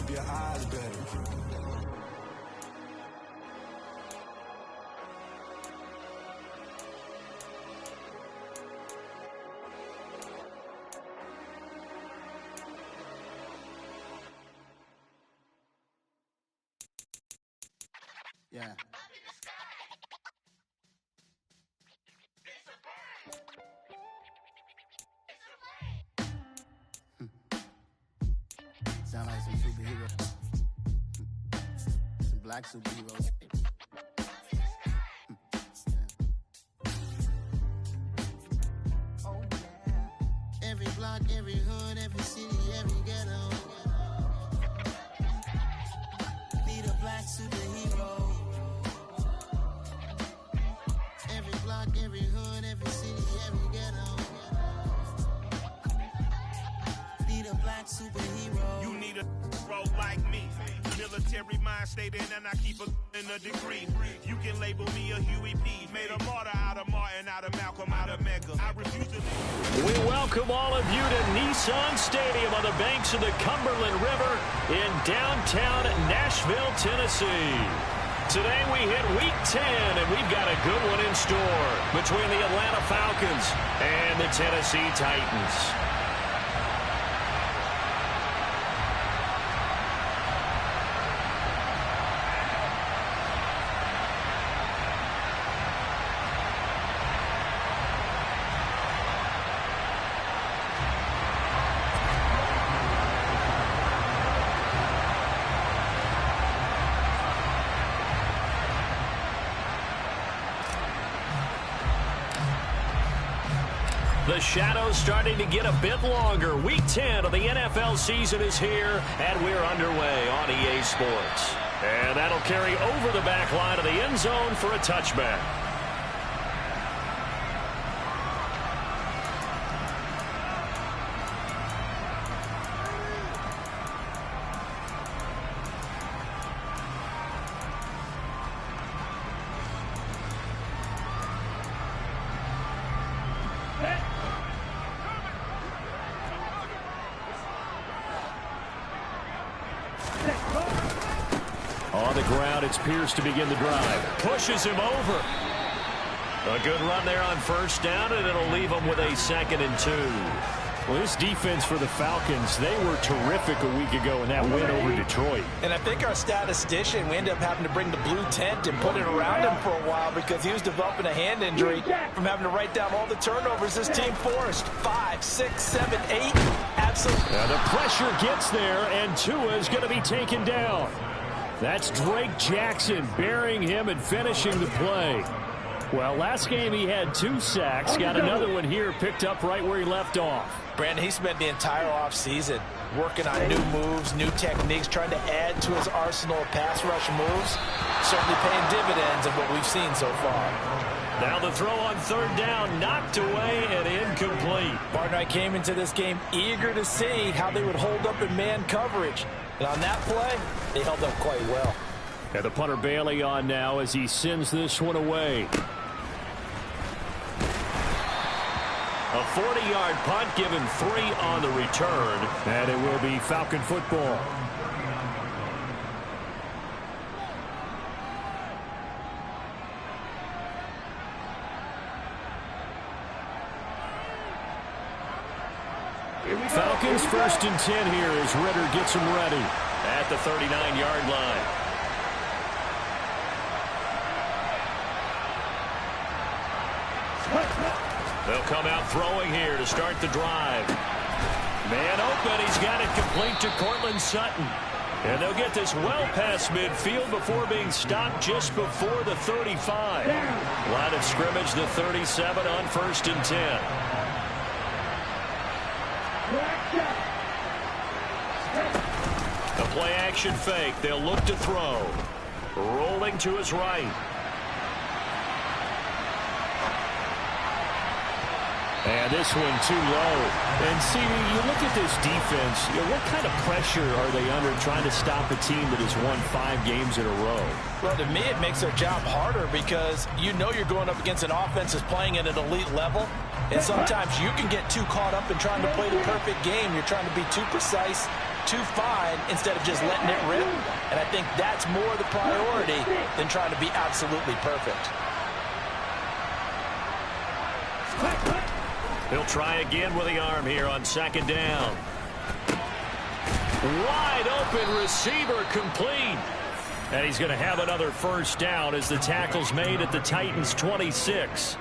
keep your eyes better. Yeah. Sound like some superheroes. Some black superheroes. Oh yeah. Every block, every hood, every city, every ghetto. Need a black superhero. Every block, every hood, every city, every ghetto. Need a black superhero. You need a bro like me. Military mind state in and I keep in a degree. You can label me a Huey P. Made a martyr out of Martin, out of Malcolm, out of Mega. I refuse to leave. We welcome all of you to Nissan Stadium on the banks of the Cumberland River in downtown Nashville, Tennessee. Today we hit Week 10, and we've got a good one in store between the Atlanta Falcons and the Tennessee Titans. The shadow's starting to get a bit longer. Week 10 of the NFL season is here, and we're underway on EA Sports. And that'll carry over the back line of the end zone for a touchback. On the ground, it's Pierce to begin the drive. Pushes him over. A good run there on first down, and it'll leave him with a 2nd and 2. Well, this defense for the Falcons, they were terrific a week ago in that win over Detroit. And I think our statistician, we ended up having to bring the blue tent and put it around him for a while because he was developing a hand injury from having to write down all the turnovers this team forced. 5, 6, 7, 8. Absolutely. Now the pressure gets there, and Tua is going to be taken down. That's Drake Jackson burying him and finishing the play. Well, last game he had 2 sacks. Got another one here picked up right where he left off. Brandon, he spent the entire offseason working on new moves, new techniques, trying to add to his arsenal of pass rush moves. Certainly paying dividends of what we've seen so far. Now the throw on 3rd down, knocked away and incomplete. Partner, I came into this game eager to see how they would hold up in man coverage. And on that play, they held up quite well. And the punter Bailey on now as he sends this one away. A 40-yard punt, given 3 on the return. And it will be Falcon football. Falcons 1st and 10 here as Ritter gets them ready. At the 39-yard line. They'll come out throwing here to start the drive. Man open, he's got it complete to Cortland Sutton. And they'll get this well past midfield before being stopped just before the 35. Line of scrimmage, the 37 on 1st and 10. The play action fake. They'll look to throw. Rolling to his right. And this one too low. And see, you look at this defense, what kind of pressure are they under trying to stop a team that has won 5 games in a row? Well, to me, it makes their job harder because you know you're going up against an offense that's playing at an elite level. And sometimes you can get too caught up in trying to play the perfect game. You're trying to be too precise, to fine instead of just letting it rip. And I think that's more the priority than trying to be absolutely perfect. He'll try again with the arm here on second down. Wide open receiver, complete. And he's going to have another first down as the tackle's made at the Titans' 26.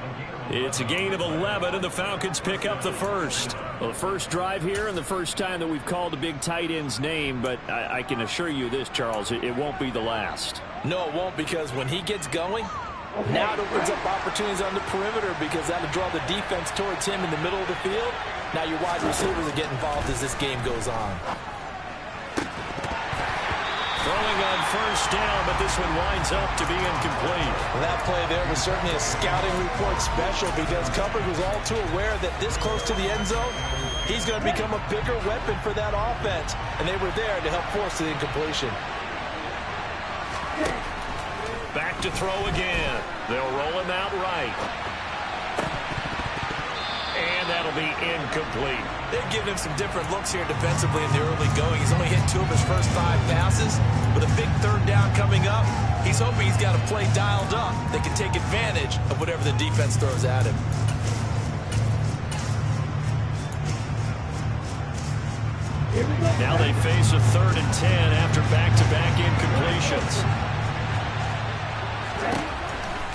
It's a gain of 11, and the Falcons pick up the first. Well, the first drive here and the first time that we've called a big tight end's name, but I can assure you this, Charles, it won't be the last. No, it won't, because when he gets going, now it opens up opportunities on the perimeter because that'll draw the defense towards him in the middle of the field. Now your wide receivers will get involved as this game goes on. Throwing on first down, but this one winds up to be incomplete. Well, that play there was certainly a scouting report special because coverage was all too aware that this close to the end zone, he's going to become a bigger weapon for that offense. And they were there to help force the incompletion. Back to throw again. They'll roll him out right. And that'll be incomplete. They've given him some different looks here defensively in the early going. He's only hit 2 of his first 5 passes. With a big third down coming up, he's hoping he's got a play dialed up that can take advantage of whatever the defense throws at him. Now they face a 3rd and 10 after back-to-back incompletions.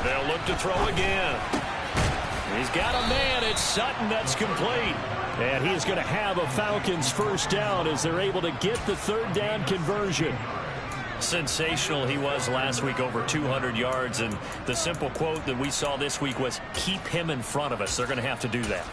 They'll look to throw again. He's got a man. It's Sutton. That's complete. And he's going to have a Falcons first down as they're able to get the 3rd down conversion. Sensational he was last week, over 200 yards. And the simple quote that we saw this week was, keep him in front of us. They're going to have to do that.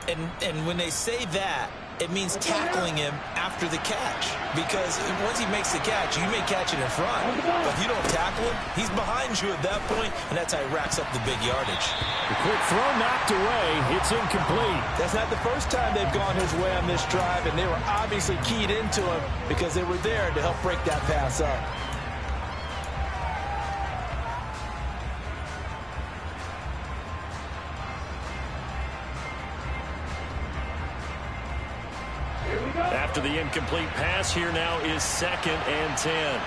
And when they say that, it means tackling him after the catch. Because once he makes the catch, you may catch it in front. But if you don't tackle him, he's behind you at that point, and that's how he racks up the big yardage. The quick throw knocked away. It's incomplete. That's not the first time they've gone his way on this drive, and they were obviously keyed into him because they were there to help break that pass up. After the incomplete pass, here now is 2nd and 10.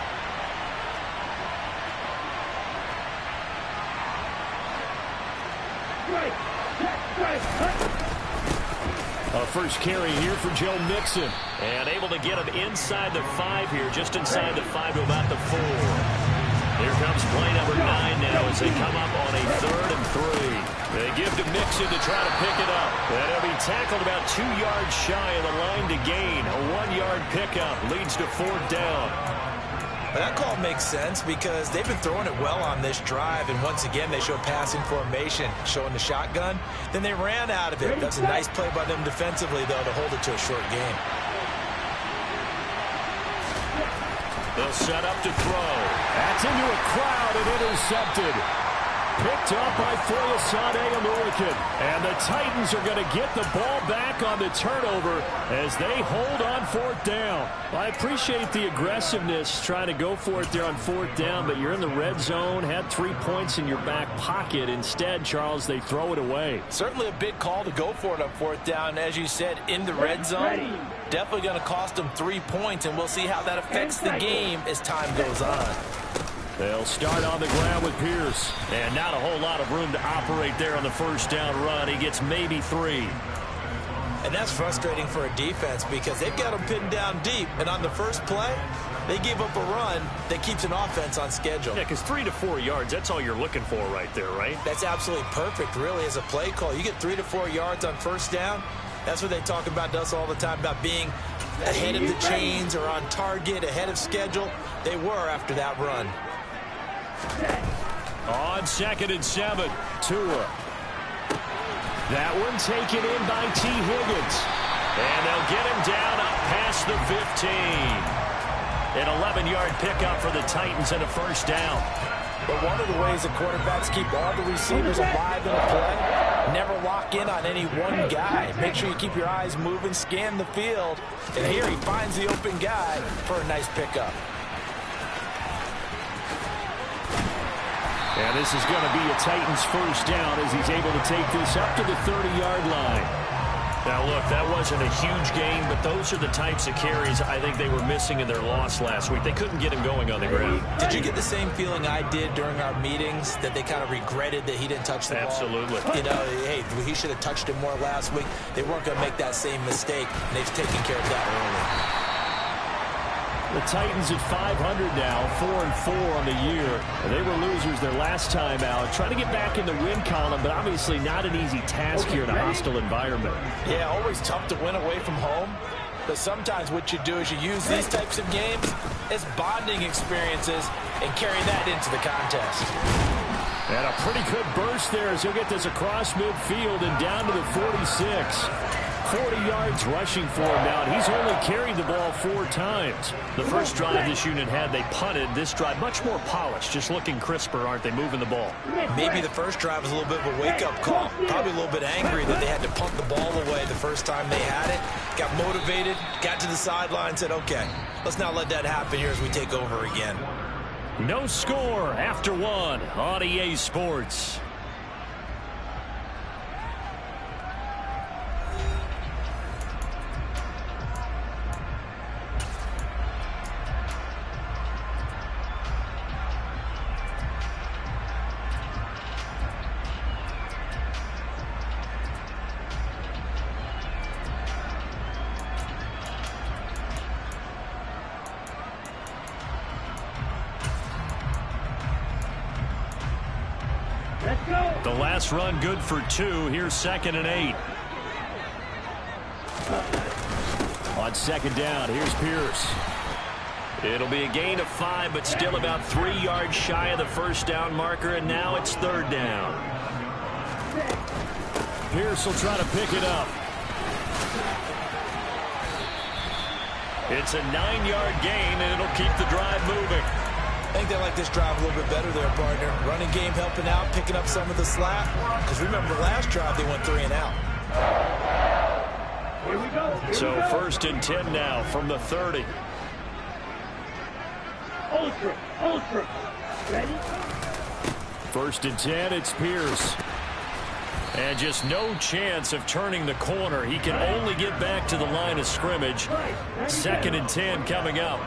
A first carry here for Joe Mixon. And able to get him inside the 5 here, just inside the 5 to about the 4. Here comes play number 9 now as they come up on a 3rd and 3. They give to Mixon to try to pick it up. And he'll be tackled about 2 yards shy of the line to gain. A 1-yard pickup leads to 4th down. That call makes sense because they've been throwing it well on this drive, and once again they show passing formation, showing the shotgun. Then they ran out of it. That's a nice play by them defensively, though, to hold it to a short game. They'll set up to throw. That's into a crowd and intercepted. Picked up by Foyesade American. And the Titans are going to get the ball back on the turnover as they hold on 4th down. I appreciate the aggressiveness trying to go for it there on 4th down, but you're in the red zone, had 3 points in your back pocket. Instead, Charles, they throw it away. Certainly a big call to go for it on 4th down. As you said, in the red zone, definitely going to cost them 3 points, and we'll see how that affects the game as time goes on. They'll start on the ground with Pierce. And not a whole lot of room to operate there on the first down run. He gets maybe 3. And that's frustrating for a defense because they've got them pinned down deep. And on the first play, they give up a run that keeps an offense on schedule. Yeah, because 3 to 4 yards, that's all you're looking for right there, right? That's absolutely perfect, really, as a play call. You get 3 to 4 yards on first down. That's what they talk about to us all the time, about being ahead of the chains or on target, ahead of schedule. They were after that run. On 2nd and 7, Tua. That one taken in by T. Higgins. And they'll get him down up past the 15. An 11-yard pickup for the Titans and a first down. But one of the ways the quarterbacks keep all the receivers alive in a play, never lock in on any one guy. Make sure you keep your eyes moving, scan the field. And here he finds the open guy for a nice pickup. And this is going to be a Titans first down as he's able to take this up to the 30-yard line. Now, look, that wasn't a huge gain, but those are the types of carries I think they were missing in their loss last week. They couldn't get him going on the ground. Did you get the same feeling I did during our meetings, that they kind of regretted that he didn't touch the ball? Absolutely. You know, hey, he should have touched it more last week. They weren't going to make that same mistake, and they've taken care of that early. The Titans at 500 now, 4-4 on the year. They were losers their last time out. Trying to get back in the win column, but obviously not an easy task here in a hostile environment. Yeah, always tough to win away from home. But sometimes what you do is you use these types of games as bonding experiences and carry that into the contest. And a pretty good burst there as he'll get this across midfield and down to the 46. 40 yards rushing for him now, and he's only carried the ball 4 times. The first drive this unit had, they punted. This drive, much more polished, just looking crisper, aren't they, moving the ball? Maybe the first drive was a little bit of a wake-up call. Probably a little bit angry that they had to punt the ball away the first time they had it. Got motivated, got to the sideline, said, okay, let's not let that happen here as we take over again. No score after 1 on EA Sports. The last run good for 2. Here's 2nd and 8. On 2nd down, here's Pierce. It'll be a gain of 5, but still about 3 yards shy of the first down marker, and now it's 3rd down. Pierce will try to pick it up. It's a 9-yard gain, and it'll keep the drive moving. I think they like this drive a little bit better there, partner. Running game helping out, picking up some of the slack. Because remember, last drive they went 3 and out. Here we go. So 1st and 10 now from the 30. Ultra. Ready? 1st and 10, it's Pierce. And just no chance of turning the corner. He can only get back to the line of scrimmage. 2nd and 10 coming up.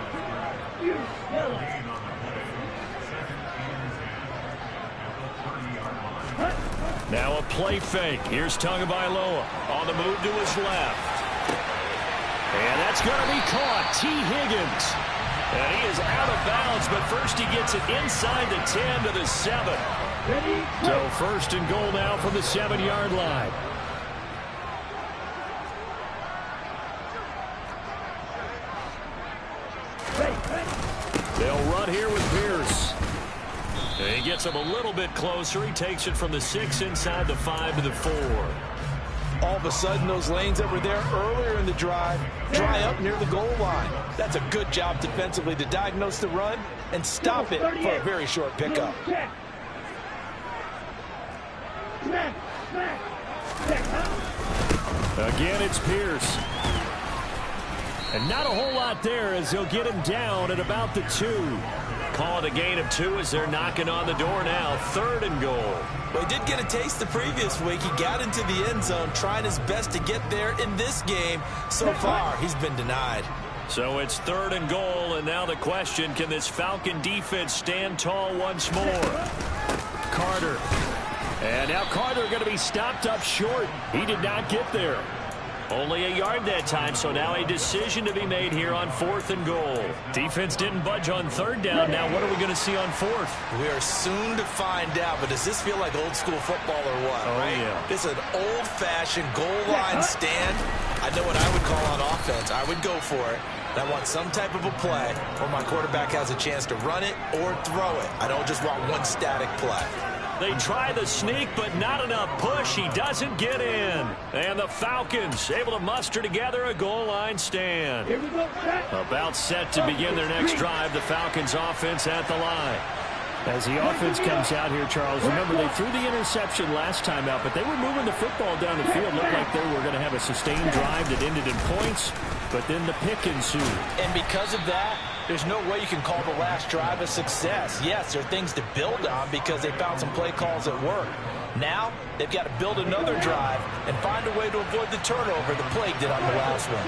Now a play fake. Here's Tagovailoa on the move to his left. And that's going to be caught. T. Higgins. And he is out of bounds, but first he gets it inside the 10 to the 7. So 1st and goal now from the 7-yard line. They'll run here with Pierce. And he gets him a little bit closer. He takes it from the 6 inside the 5 to the 4. All of a sudden, those lanes that were there earlier in the drive dry up near the goal line. That's a good job defensively to diagnose the run and stop it for a very short pickup. Again, it's Pierce. And not a whole lot there as he'll get him down at about the 2. Call it a gain of 2 as they're knocking on the door now. 3rd and goal. Well, he did get a taste the previous week. He got into the end zone, trying his best to get there in this game. So far, he's been denied. So it's 3rd and goal, and now the question, can this Falcon defense stand tall once more? Carter. And now Carter going to be stopped up short. He did not get there. Only a yard that time, so now a decision to be made here on 4th and goal. Defense didn't budge on 3rd down. Now what are we going to see on 4th? We are soon to find out, but does this feel like old school football or what? Oh, right? yeah. This is an old-fashioned goal line stand. I know what I would call on offense. I would go for it. And I want some type of a play where my quarterback has a chance to run it or throw it. I don't just want one static play. They try the sneak, but not enough push. He doesn't get in. And the Falcons able to muster together a goal line stand. Here we go. About set to begin their next drive. The Falcons offense at the line. As the offense comes out here, Charles, remember they threw the interception last time out, but they were moving the football down the field. Looked like they were going to have a sustained drive that ended in points, but then the pick ensued. And because of that, there's no way you can call the last drive a success. Yes, there are things to build on because they found some play calls that work. Now, they've got to build another drive and find a way to avoid the turnover the Plague did on the last one.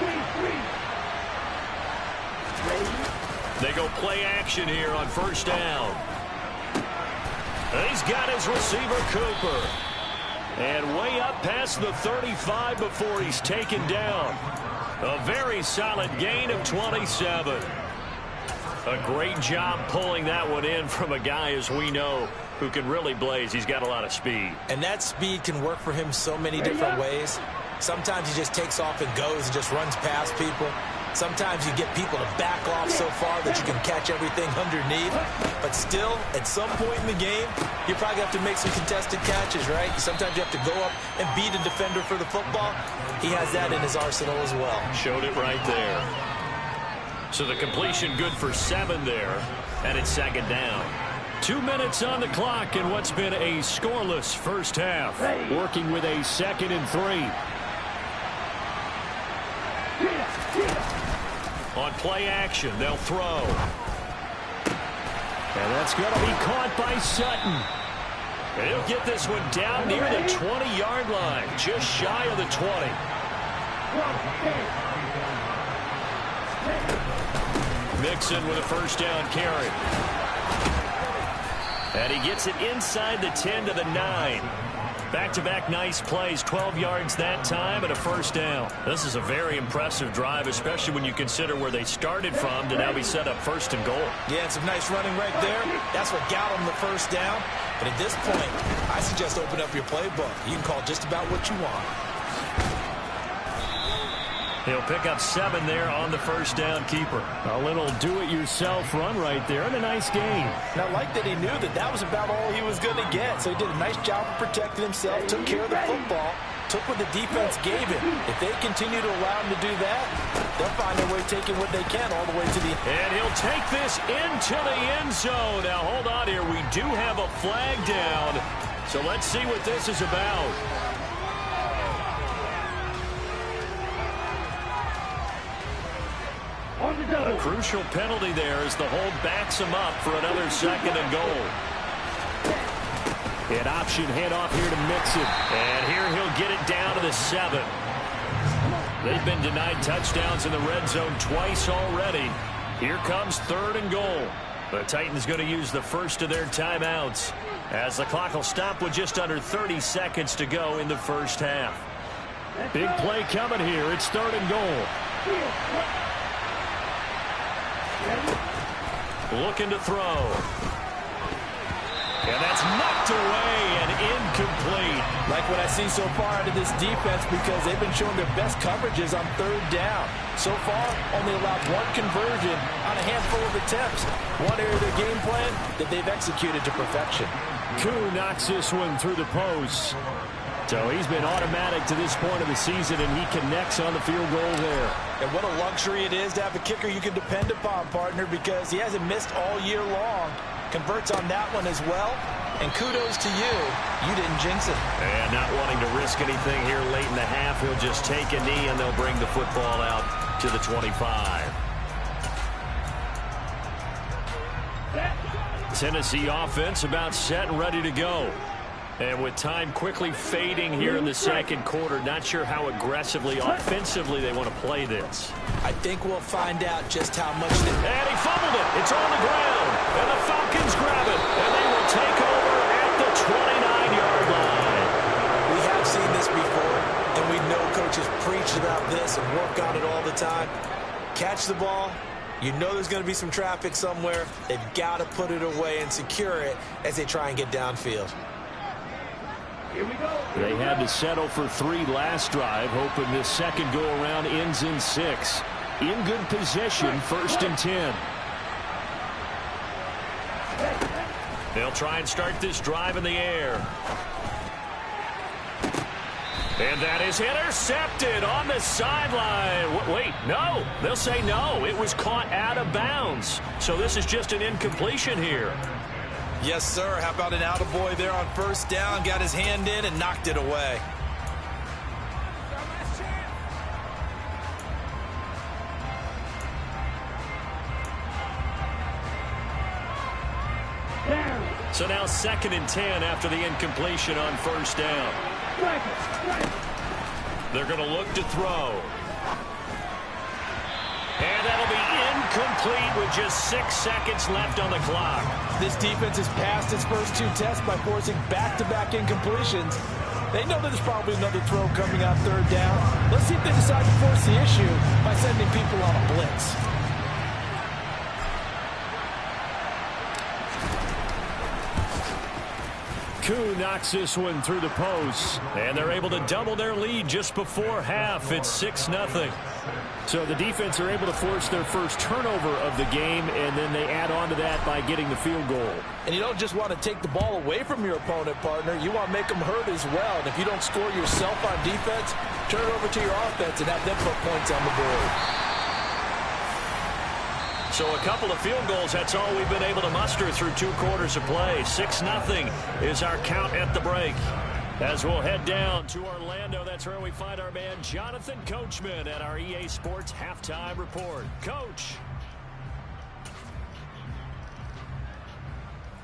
They go play action here on first down. He's got his receiver, Cooper. And way up past the 35 before he's taken down. A very solid gain of 27. A great job pulling that one in from a guy, as we know, who can really blaze. He's got a lot of speed. And that speed can work for him so many different ways. Sometimes he just takes off and goes and just runs past people. Sometimes you get people to back off so far that you can catch everything underneath. But still, at some point in the game, you probably have to make some contested catches, right? Sometimes you have to go up and beat a defender for the football. He has that in his arsenal as well. Showed it right there. So the completion good for 7 there, and it's second down. 2 minutes on the clock in what's been a scoreless first half. Working with a 2nd and 3. On play action, they'll throw. And that's going to be caught by Sutton. And he'll get this one down near the 20-yard line, just shy of the 20. Mixon with a first down carry. And he gets it inside the 10 to the 9. Back-to-back nice plays, 12 yards that time and a first down. This is a very impressive drive, especially when you consider where they started from to now be set up first and goal. Yeah, and some nice running right there. That's what got them the first down. But at this point, I suggest open up your playbook. You can call just about what you want. He'll pick up 7 there on the first down keeper. A little do-it-yourself run right there and a nice gain. And I like that he knew that that was about all he was going to get. So he did a nice job of protecting himself, took care of the football, took what the defense gave him. If they continue to allow him to do that, they'll find their way taking what they can all the way to the end. And he'll take this into the end zone. Now, hold on here. We do have a flag down. So let's see what this is about. A crucial penalty there as the hold backs him up for another 2nd and goal. An option handoff here to Mixon. And here he'll get it down to the 7. They've been denied touchdowns in the red zone twice already. Here comes 3rd and goal. The Titans going to use the first of their timeouts as the clock will stop with just under 30 seconds to go in the first half. Big play coming here. It's 3rd and goal. Looking to throw. And that's knocked away and incomplete. Like what I see so far out of this defense, because they've been showing their best coverages on 3rd down. So far, only allowed 1 conversion on a handful of attempts. One area of their game plan that they've executed to perfection. Koo knocks this one through the post. So he's been automatic to this point of the season, and he connects on the field goal there. And what a luxury it is to have a kicker you can depend upon, partner, because he hasn't missed all year long. Converts on that one as well. And kudos to you. You didn't jinx it. And not wanting to risk anything here late in the half, he'll just take a knee, and they'll bring the football out to the 25. Tennessee offense about set and ready to go. And with time quickly fading here in the second quarter, not sure how aggressively, offensively they want to play this. I think we'll find out just how much they... And he fumbled it. It's on the ground. And the Falcons grab it. And they will take over at the 29-yard line. We have seen this before, and we know coaches preach about this and work on it all the time. Catch the ball. You know there's going to be some traffic somewhere. They've got to put it away and secure it as they try and get downfield. They had to settle for 3 last drive, hoping this second go-around ends in 6. In good position, 1st and 10. They'll try and start this drive in the air. And that is intercepted on the sideline. Wait, no. They'll say no. It was caught out of bounds. So this is just an incompletion here. Yes, sir. How about an attaboy there on 1st down? Got his hand in and knocked it away. So now 2nd and 10 after the incompletion on first down. They're going to look to throw. And that'll be incomplete with just 6 seconds left on the clock. This defense has passed its first 2 tests by forcing back-to-back incompletions. They know that there's probably another throw coming on 3rd down. Let's see if they decide to force the issue by sending people on a blitz. Koo knocks this one through the post. And they're able to double their lead just before half. It's 6-0. So the defense are able to force their first turnover of the game, and then they add on to that by getting the field goal. And you don't just want to take the ball away from your opponent, partner. You want to make them hurt as well. And if you don't score yourself on defense, turn it over to your offense and have them put points on the board. So a couple of field goals, that's all we've been able to muster through 2 quarters of play. 6-0 is our count at the break. As we'll head down to Orlando, that's where we find our man Jonathan Coachman at our EA Sports Halftime Report. Coach.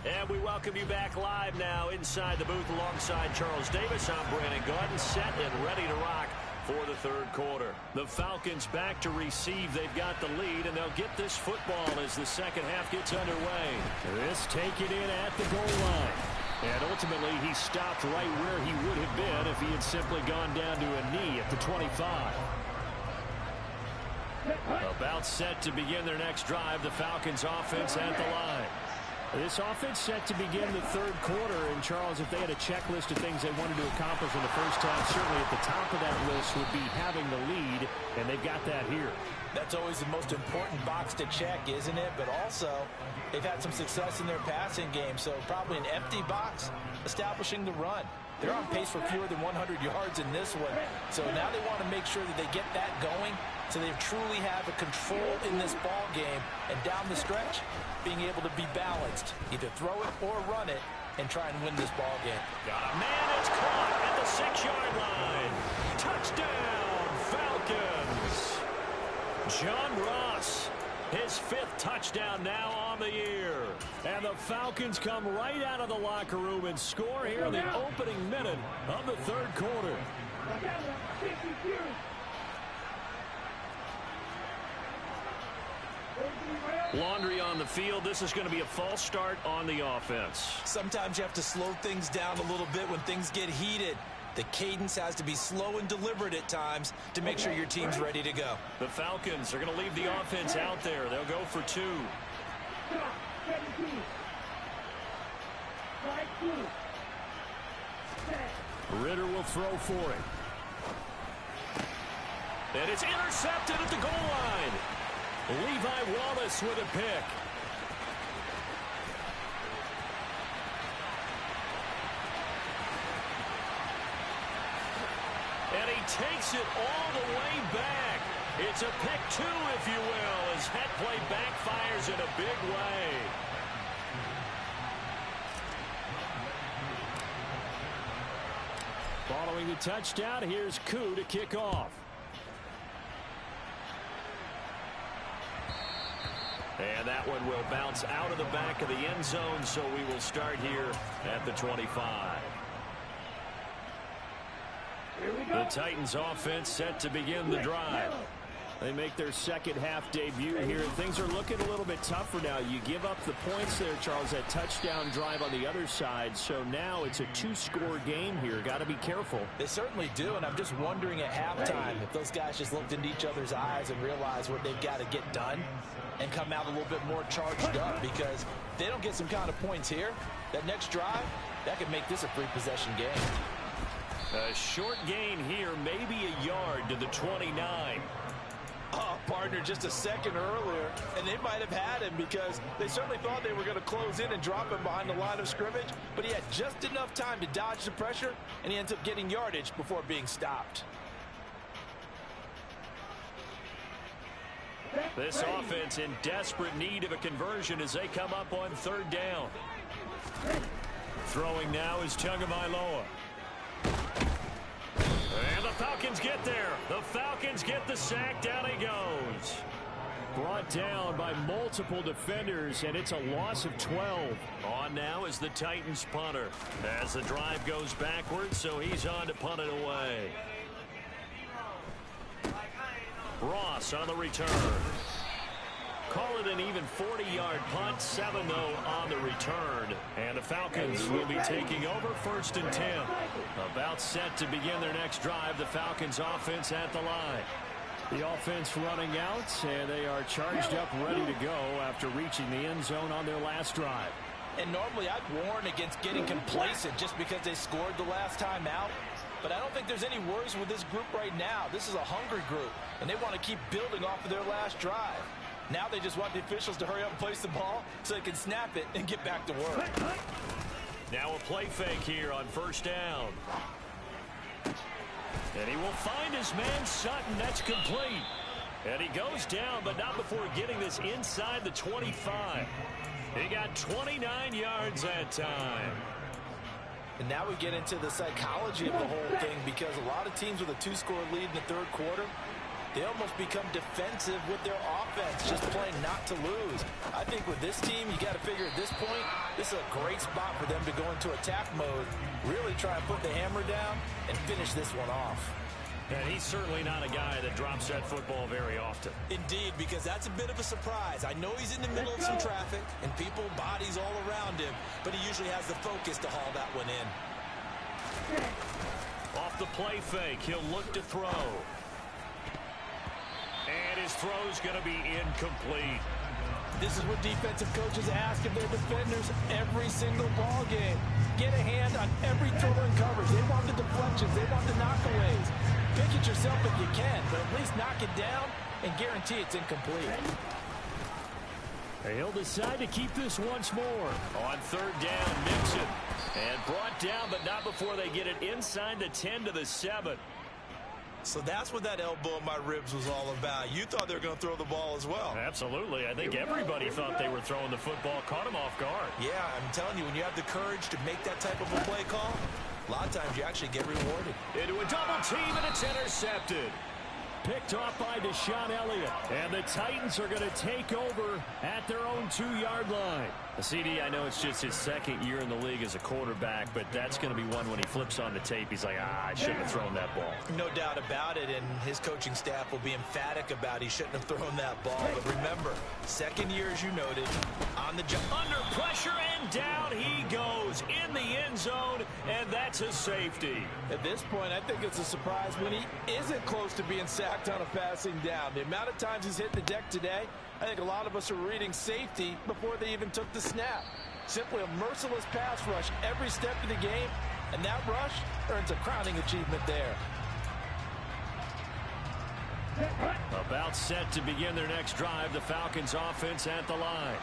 And we welcome you back live now inside the booth alongside Charles Davis. I'm Brandon Gordon, set and ready to rock for the 3rd quarter. The Falcons back to receive. They've got the lead, and they'll get this football as the 2nd half gets underway. This taken in at the goal line. And ultimately, he stopped right where he would have been if he had simply gone down to a knee at the 25. About set to begin their next drive, the Falcons offense at the line. This offense set to begin the 3rd quarter. And, Charles, if they had a checklist of things they wanted to accomplish in the first half, certainly at the top of that list would be having the lead, and they've got that here. That's always the most important box to check, isn't it? But also, they've had some success in their passing game, so probably an empty box establishing the run. They're on pace for fewer than 100 yards in this one. So now they want to make sure that they get that going so they truly have a control in this ball game. And down the stretch, being able to be balanced. Either throw it or run it and try and win this ball game. Got a man, it's caught at the 6-yard line. Touchdown, Falcons. John Ross, his 5th touchdown now on the year. And the Falcons come right out of the locker room and score here in the opening minute of the 3rd quarter. Laundry on the field. This is going to be a false start on the offense. Sometimes you have to slow things down a little bit when things get heated. The cadence has to be slow and deliberate at times to make sure your team's ready to go. The Falcons are going to leave the offense out there. They'll go for 2. Ritter will throw for it. And it's intercepted at the goal line. Levi Wallace with a pick. And he takes it all the way back. It's a pick 2, if you will, as that play backfires in a big way. Following the touchdown, here's Koo to kick off. And that one will bounce out of the back of the end zone, so we will start here at the 25. The Titans offense set to begin the drive. They make their 2nd half debut here. Things are looking a little bit tougher now. You give up the points there, Charles, that touchdown drive on the other side. So now it's a 2-score game here. Got to be careful. They certainly do, and I'm just wondering at halftime if those guys just looked into each other's eyes and realized what they've got to get done and come out a little bit more charged up, because if they don't get some kind of points here, that next drive, that could make this a 3-possession game. A short gain here, maybe a yard to the 29. Oh, partner, just a second earlier, and they might have had him because they certainly thought they were going to close in and drop him behind the line of scrimmage, but he had just enough time to dodge the pressure, and he ends up getting yardage before being stopped. This offense in desperate need of a conversion as they come up on 3rd down. Throwing now is Tagovailoa. And the Falcons get there. The Falcons get the sack. Down he goes. brought down by multiple defenders, and it's a loss of 12. On now is the Titans punter as the drive goes backwards, so he's on to punt it away. Ross on the return. Call it an even 40-yard punt, 7-0 on the return. And the Falcons will be taking over 1st and 10. About set to begin their next drive, the Falcons offense at the line. The offense running out, and they are charged up, ready to go after reaching the end zone on their last drive. And normally I'd warn against getting complacent just because they scored the last time out. But I don't think there's any worries with this group right now. This is a hungry group, and they want to keep building off of their last drive. Now they just want the officials to hurry up and place the ball so they can snap it and get back to work. Now a play fake here on 1st down. And he will find his man Sutton. That's complete. And he goes down, but not before getting this inside the 25. He got 29 yards that time. And now we get into the psychology of the whole thing, because a lot of teams with a 2-score lead in the 3rd quarter, they almost become defensive with their offense, just playing not to lose. I think with this team, you got to figure at this point, this is a great spot for them to go into attack mode, really try and put the hammer down and finish this one off. And he's certainly not a guy that drops that football very often. Indeed, because that's a bit of a surprise. I know he's in the middle of some traffic and people, bodies all around him, but he usually has the focus to haul that one in. Off the play fake, he'll look to throw. And his throw's going to be incomplete. This is what defensive coaches ask of their defenders every single ball game. Get a hand on every throw and coverage. They want the deflections. They want the knockaways. Pick it yourself if you can, but at least knock it down and guarantee it's incomplete. He'll decide to keep this once more. On 3rd down, Mixon. And brought down, but not before they get it inside the 10 to the 7. So that's what that elbow in my ribs was all about. You thought they were going to throw the ball as well. Absolutely. I think everybody thought they were throwing the football, caught him off guard. Yeah, I'm telling you, when you have the courage to make that type of a play call, a lot of times you actually get rewarded. Into a double team, and it's intercepted. Picked off by Deshaun Elliott. And the Titans are going to take over at their own 2-yard line. CD, I know it's just his 2nd year in the league as a quarterback, but that's going to be one when he flips on the tape. He's like, I shouldn't have thrown that ball. No doubt about it, and his coaching staff will be emphatic about he shouldn't have thrown that ball. But remember, 2nd year, as you noted, on the jump. Under pressure, and down he goes in the end zone, and that's a safety. At this point, I think it's a surprise when he isn't close to being sacked on a passing down. The amount of times he's hit the deck today, I think a lot of us are reading safety before they even took the snap. Simply a merciless pass rush every step of the game, and that rush earns a crowning achievement there. About set to begin their next drive, the Falcons offense at the line.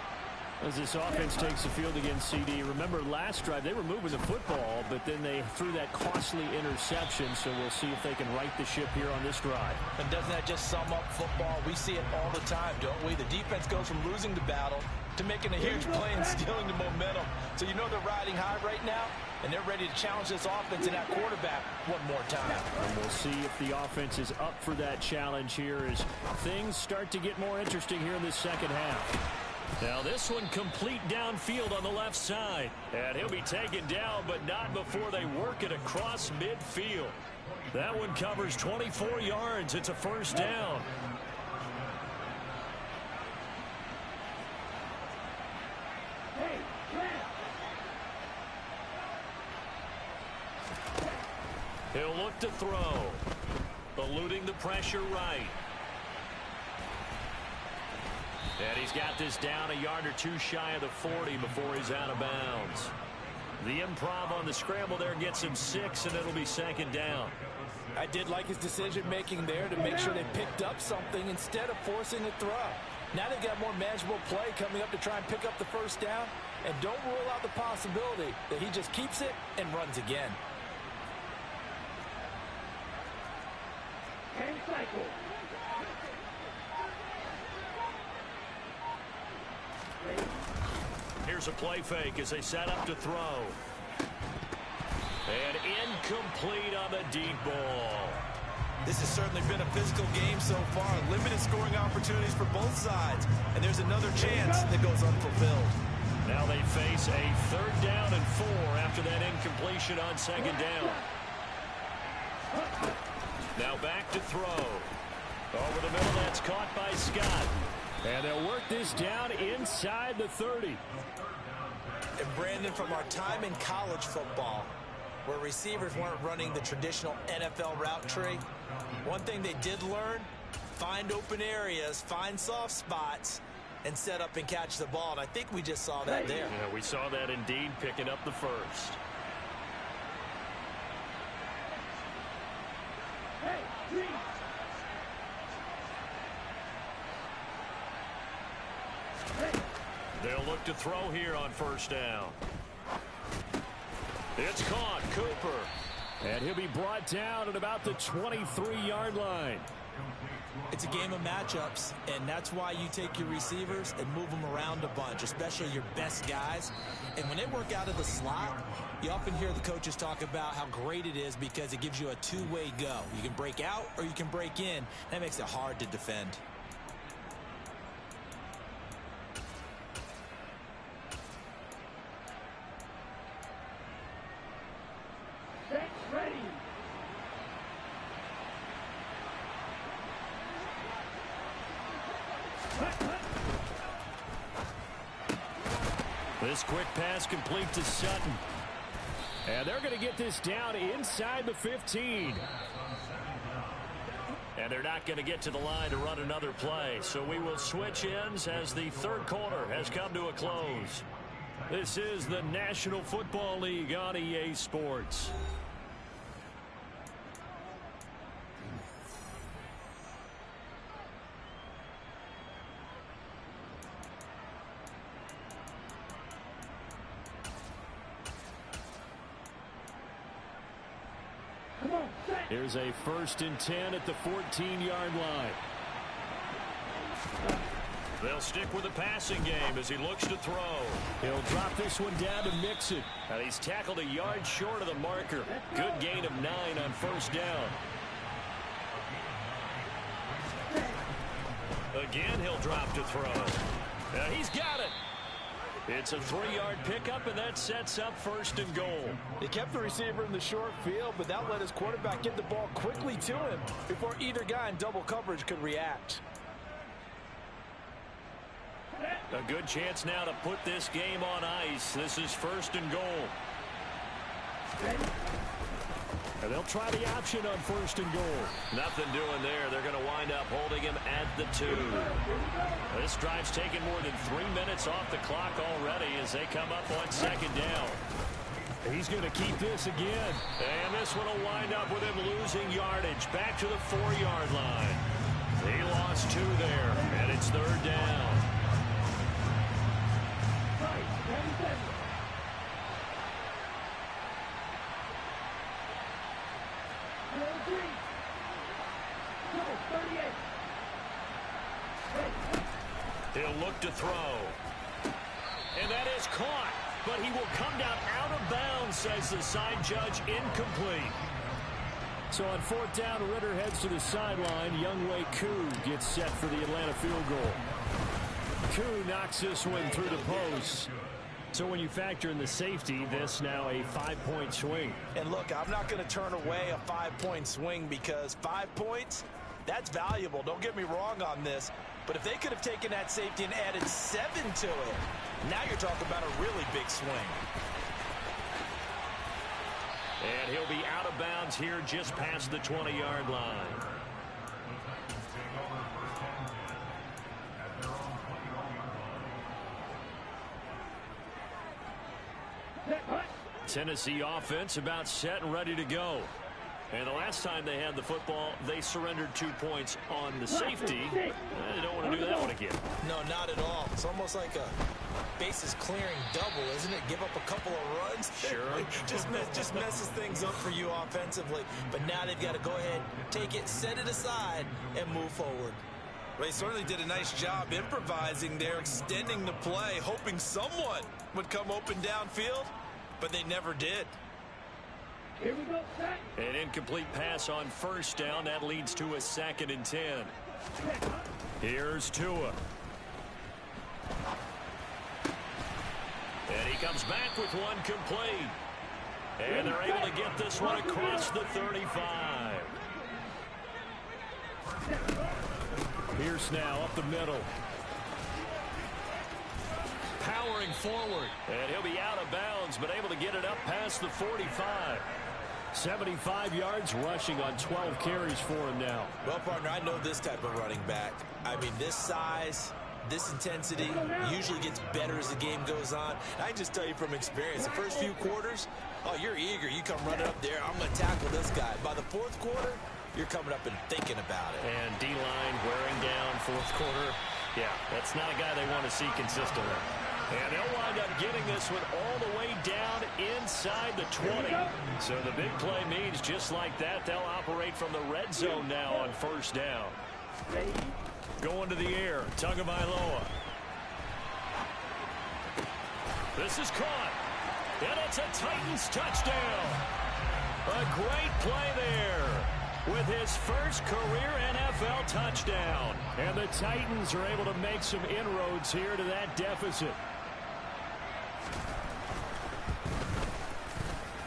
As this offense takes the field against CD, remember last drive they were moving the football, but then they threw that costly interception, so we'll see if they can right the ship here on this drive. And doesn't that just sum up football? We see it all the time, don't we? The defense goes from losing the battle to making a huge play and stealing the momentum. So you know they're riding high right now, and they're ready to challenge this offense and that quarterback one more time. And we'll see if the offense is up for that challenge here as things start to get more interesting here in this 2nd half. Now this one complete downfield on the left side. And he'll be taken down, but not before they work it across midfield. That one covers 24 yards. It's a 1st down. He'll look to throw. Eluding the pressure right. And he's got this down a yard or 2 shy of the 40 before he's out of bounds. The improv on the scramble there gets him 6, and it'll be 2nd down. I did like his decision-making there to make sure they picked up something instead of forcing a throw. Now they've got more manageable play coming up to try and pick up the 1st down. And don't rule out the possibility that he just keeps it and runs again. Here's a play fake as they set up to throw. And incomplete on the deep ball. This has certainly been a physical game so far. Limited scoring opportunities for both sides. And there's another chance that goes unfulfilled. Now they face a 3rd down and 4 after that incompletion on 2nd down. Now back to throw. Over the middle, that's caught by Scott. And they'll work this down inside the 30. And Brandon, from our time in college football, where receivers weren't running the traditional NFL route tree, one thing they did learn, find open areas, find soft spots, and set up and catch the ball. And I think we just saw that there. Yeah, we saw that indeed, picking up the first. They'll look to throw here on 1st down. It's caught, Cooper. And he'll be brought down at about the 23-yard line. It's a game of matchups, and that's why you take your receivers and move them around a bunch, especially your best guys. And when they work out of the slot, you often hear the coaches talk about how great it is because it gives you a two-way go. You can break out or you can break in. That makes it hard to defend. This quick pass complete to Sutton. And they're going to get this down inside the 15. And they're not going to get to the line to run another play. So we will switch ends as the 3rd quarter has come to a close. This is the National Football League on EA Sports. Here's a 1st and 10 at the 14-yard line. They'll stick with the passing game as he looks to throw. He'll drop this one down to Mixon. And he's tackled a yard short of the marker. Good gain of 9 on 1st down. Again, he'll drop to throw. Now he's got it. It's a 3-yard pickup, and that sets up 1st and goal. He kept the receiver in the short field, but that let his quarterback get the ball quickly to him before either guy in double coverage could react. A good chance now to put this game on ice. This is 1st and goal. And they'll try the option on 1st and goal. Nothing doing there. They're going to wind up holding him at the 2. This drive's taken more than 3 minutes off the clock already as they come up on 2nd down. He's going to keep this again. And this one will wind up with him losing yardage back to the 4-yard line. He lost 2 there, and it's 3rd down. He'll look to throw. And that is caught. But he will come down out of bounds, says the side judge, incomplete. So on 4th down, Ritter heads to the sideline. Younghoe Koo gets set for the Atlanta field goal. Koo knocks this one through the post. So when you factor in the safety, this now a 5-point swing. And look, I'm not going to turn away a 5-point swing because 5 points, that's valuable. Don't get me wrong on this. But if they could have taken that safety and added 7 to it, now you're talking about a really big swing. And he'll be out of bounds here just past the 20-yard line. Tennessee offense about set and ready to go. And the last time they had the football, they surrendered 2 points on the safety. They don't want to do that one again. No, not at all. It's almost like a bases clearing double, isn't it? Give up a couple of runs. Sure. just messes things up for you offensively. But now they've got to go ahead, take it, set it aside, and move forward. They certainly did a nice job improvising there, extending the play, hoping someone would come open downfield, but they never did. An incomplete pass on first down. That leads to a 2nd and 10. Here's Tua. And he comes back with one complete. And they're able to get this one across the 35. Pierce now up the middle. Powering forward. And he'll be out of bounds, but able to get it up past the 45. 75 yards rushing on 12 carries for him now. Well, partner, I know this type of running back. I mean, this size, this intensity usually gets better as the game goes on. And I just tell you from experience, the first few quarters, oh, you're eager. You come running up there, I'm going to tackle this guy. By the fourth quarter, you're coming up and thinking about it. And D-line wearing down fourth quarter. Yeah, that's not a guy they want to see consistently. And they'll wind up getting this one all the way down inside the 20. So the big play means just like that, they'll operate from the red zone now on first down. Going to the air, Tagovailoa. This is caught. And it's a Titans touchdown. A great play there with his first career NFL touchdown. And the Titans are able to make some inroads here to that deficit.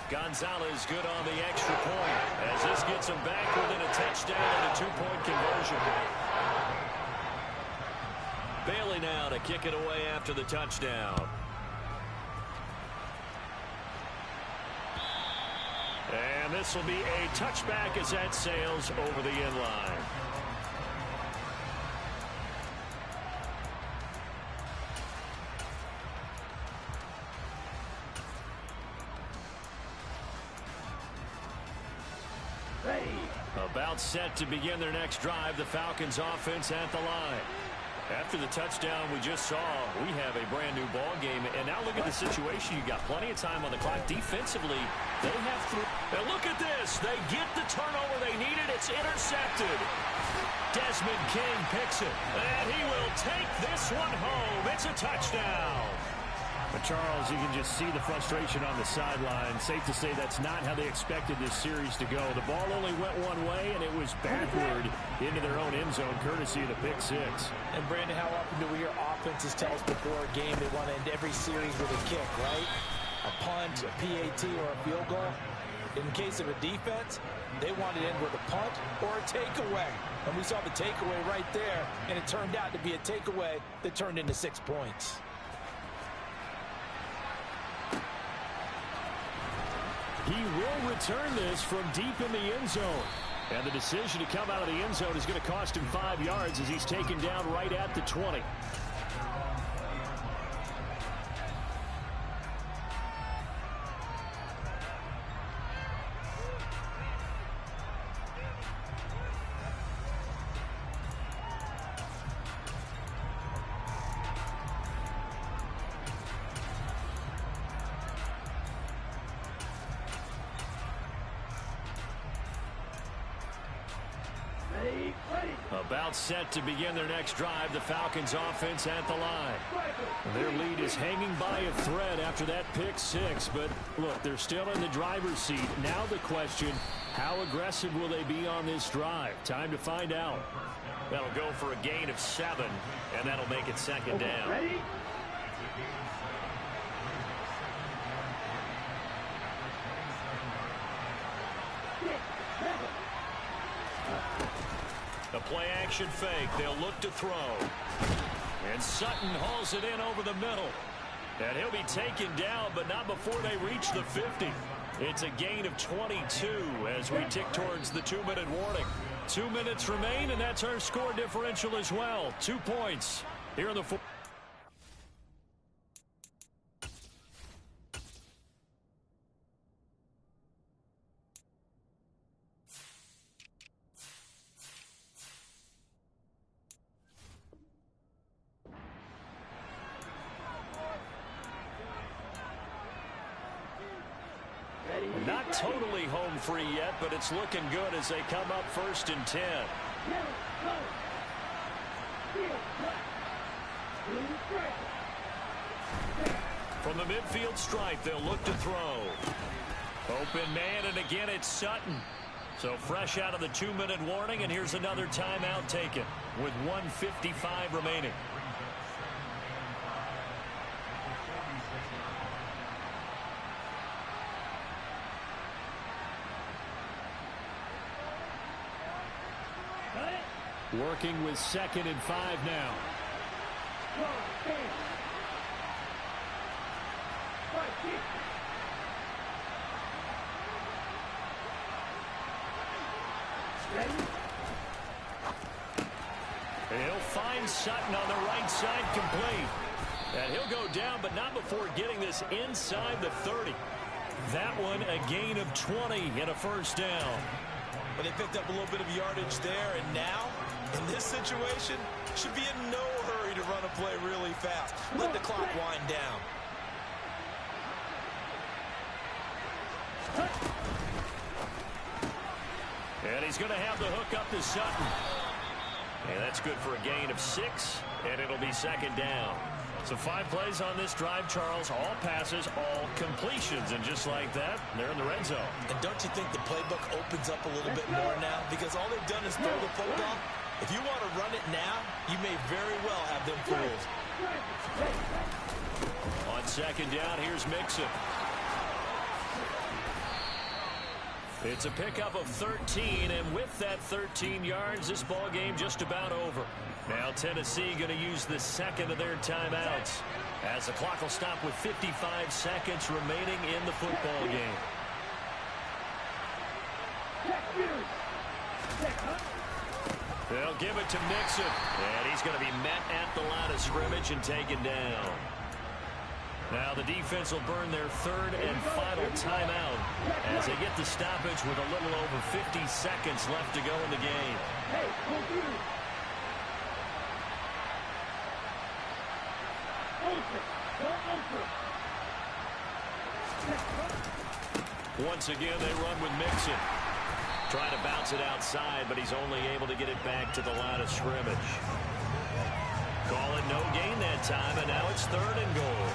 Gonzalez good on the extra point as this gets him back within a touchdown and a 2-point conversion. Bailey now to kick it away after the touchdown. And this will be a touchback as that sails over the end line. About set to begin their next drive, the Falcons offense at the line. After the touchdown we just saw, we have a brand new ball game. And now look at the situation. You got plenty of time on the clock. Defensively, they have through. And look at this. They get the turnover they needed. It's intercepted. Desmond King picks it. And he will take this one home. It's a touchdown. But Charles, you can just see the frustration on the sideline. Safe to say that's not how they expected this series to go. The ball only went one way, and it was backward into their own end zone, courtesy of the pick six. And, Brandon, how often do we hear offenses tell us before a game they want to end every series with a kick, right? A punt, a PAT, or a field goal. In case of a defense, they want to end with a punt or a takeaway. And we saw the takeaway right there, and it turned out to be a takeaway that turned into 6 points. He will return this from deep in the end zone. And the decision to come out of the end zone is going to cost him 5 yards as he's taken down right at the 20. About set to begin their next drive, the Falcons offense at the line. Their lead is hanging by a thread after that pick six, but look, they're still in the driver's seat. Now the question, how aggressive will they be on this drive? Time to find out. That'll go for a gain of 7, and that'll make it second down. A play-action fake. They'll look to throw. And Sutton hauls it in over the middle. And he'll be taken down, but not before they reach the 50. It's a gain of 22 as we tick towards the 2-minute warning. 2 minutes remain, and that's our score differential as well. 2 points here in the fourth. Not totally home free yet, but it's looking good as they come up 1st and 10. From the midfield stripe, they'll look to throw. Open man, and again it's Sutton. So fresh out of the 2-minute warning, and here's another timeout taken with 1:55 remaining. Working with 2nd and 5 now. He'll find Sutton on the right side, complete. And he'll go down, but not before getting this inside the 30. That one a gain of 20 and a first down. But they picked up a little bit of yardage there, and now, in this situation, should be in no hurry to run a play really fast. Let the clock wind down. And he's going to have the hook up to Sutton. And that's good for a gain of 6, and it'll be 2nd down. So 5 plays on this drive, Charles. All passes, all completions. And just like that, they're in the red zone. And don't you think the playbook opens up a little bit more now? Because all they've done is throw the football. If you want to run it now, you may very well have them fooled. On 2nd down, here's Mixon. It's a pickup of 13, and with that 13 yards, this ball game just about over. Now Tennessee going to use the 2nd of their timeouts, as the clock will stop with 55 seconds remaining in the football game. They'll give it to Mixon, and he's going to be met at the line of scrimmage and taken down. Now the defense will burn their 3rd and final timeout as they get the stoppage with a little over 50 seconds left to go in the game. Once again, they run with Mixon. Trying to bounce it outside, but he's only able to get it back to the line of scrimmage. Call it no gain that time, and now it's 3rd and goal.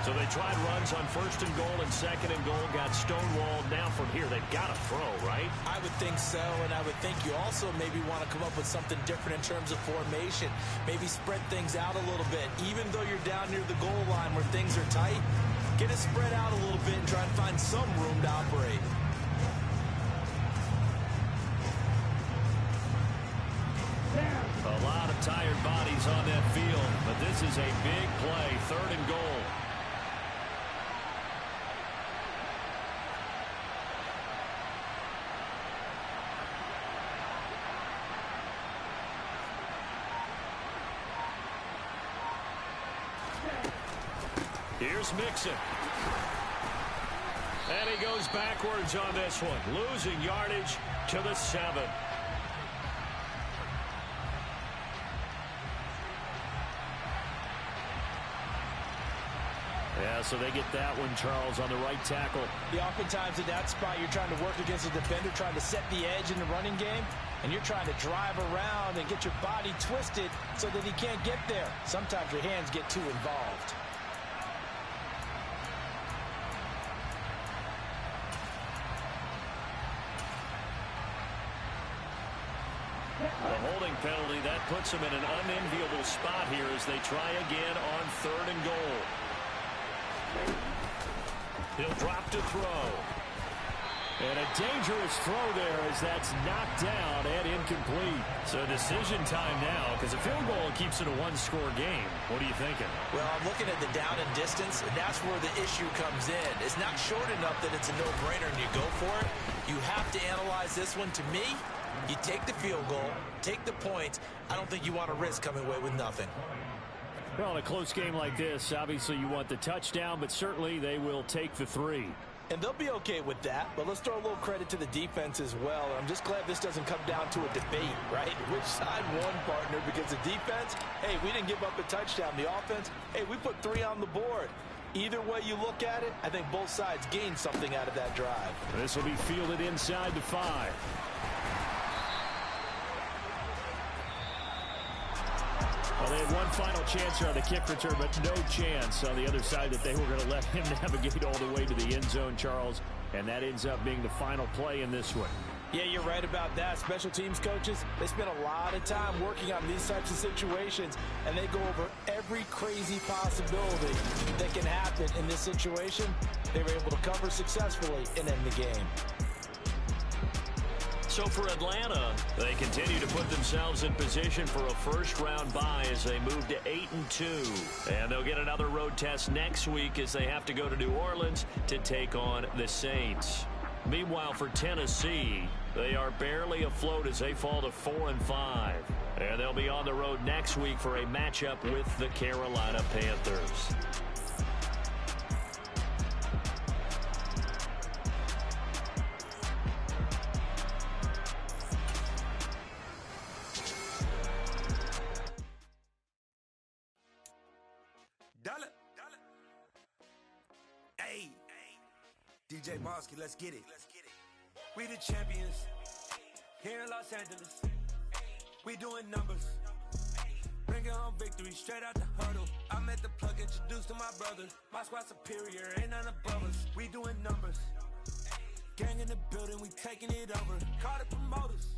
So they tried runs on 1st and goal and 2nd and goal, got stonewalled. Now from here, they've got to throw, right? I would think so, and I would think you also maybe want to come up with something different in terms of formation. Maybe spread things out a little bit. Even though you're down near the goal line where things are tight, get it spread out a little bit and try and find some room to operate. A lot of tired bodies on that field, but this is a big play, 3rd and goal. Here's Mixon. And he goes backwards on this one, losing yardage to the 7. Yeah, so they get that one, Charles, on the right tackle. Yeah, oftentimes in that spot, you're trying to work against a defender, trying to set the edge in the running game, and you're trying to drive around and get your body twisted so that he can't get there. Sometimes your hands get too involved. The holding penalty, that puts him in an unenviable spot here as they try again on 3rd and goal. He'll drop to throw. And a dangerous throw there as that's knocked down and incomplete. So decision time now, because a field goal keeps it a 1-score game. What are you thinking? Well, I'm looking at the down and distance, and that's where the issue comes in. It's not short enough that it's a no-brainer and you go for it. You have to analyze this one. To me, you take the field goal, take the points. I don't think you want to risk coming away with nothing. Well, in a close game like this, obviously you want the touchdown, but certainly they will take the 3. And they'll be okay with that, but let's throw a little credit to the defense as well. I'm just glad this doesn't come down to a debate, right? Which side won, partner? Because the defense, hey, we didn't give up a touchdown. The offense, hey, we put 3 on the board. Either way you look at it, I think both sides gained something out of that drive. This will be fielded inside the 5. Well, they had one final chance here on the kick return, but no chance on the other side that they were going to let him navigate all the way to the end zone, Charles. and that ends up being the final play in this one. Yeah, you're right about that. Special teams coaches, they spend a lot of time working on these types of situations, and they go over every crazy possibility that can happen in this situation. They were able to cover successfully and end the game. So for Atlanta, they continue to put themselves in position for a first-round bye as they move to 8-2. And they'll get another road test next week as they have to go to New Orleans to take on the Saints. Meanwhile, for Tennessee, they are barely afloat as they fall to 4-5. And they'll be on the road next week for a matchup with the Carolina Panthers. Hey, DJ Mosky, let's get it. We the champions here in Los Angeles. We doing numbers, bringing home victory straight out the huddle. I'm at the plug, introduced to my brothers. My squad superior, ain't none above us. We doing numbers, gang in the building, we taking it over. Call the promoters.